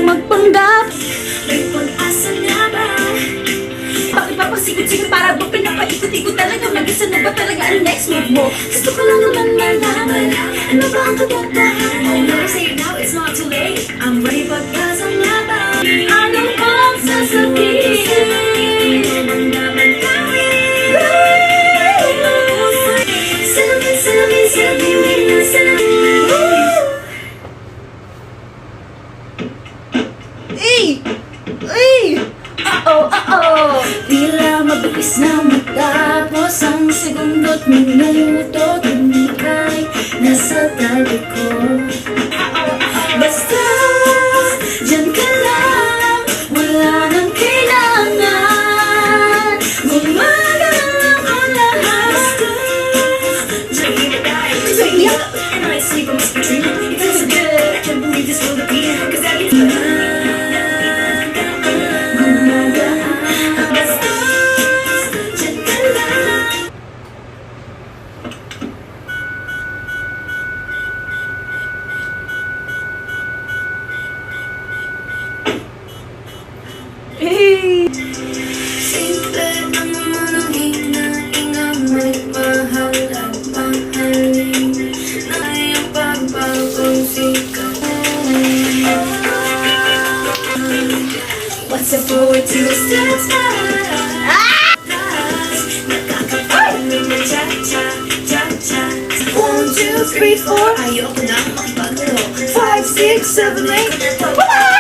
magpanggap. May pag-asa nga ba? Bakit ba pasikot-sikot para ba pinapaikot-ikot talaga? Mag-isa na ba talaga ang next move mo? Gusto ko lang naman malaman, ano ba ang katotohanan? Never say it now, it's not too late. I'm ready, pag-asa nga ba? Ano bang sasabihin? Ang dapat gawin. Salamin, salamin, salamin na salamin. Ay! Ay! Oo. Tila mabilis na matapos ang segundo't minuto. Tumikay nasa tabi ko. Basta dyan ka lang, wala nang kailangan. Gumagalaw ang lahat. Basta, dyan ka tayo. So yeah, and I sleep, I must be dreaming. It feels so good, I can't believe this will be. Cause I get basta, dyan ka lang. Hey! Simple ang mga hinahingang may mahal at mahalin na iyong pagbabang sikat. What's up forward to steps back? Nakakapal naman cha-cha. 1, 2, 3, 4. Ayoko nang makipaglaro. 5, 6, 7, 8.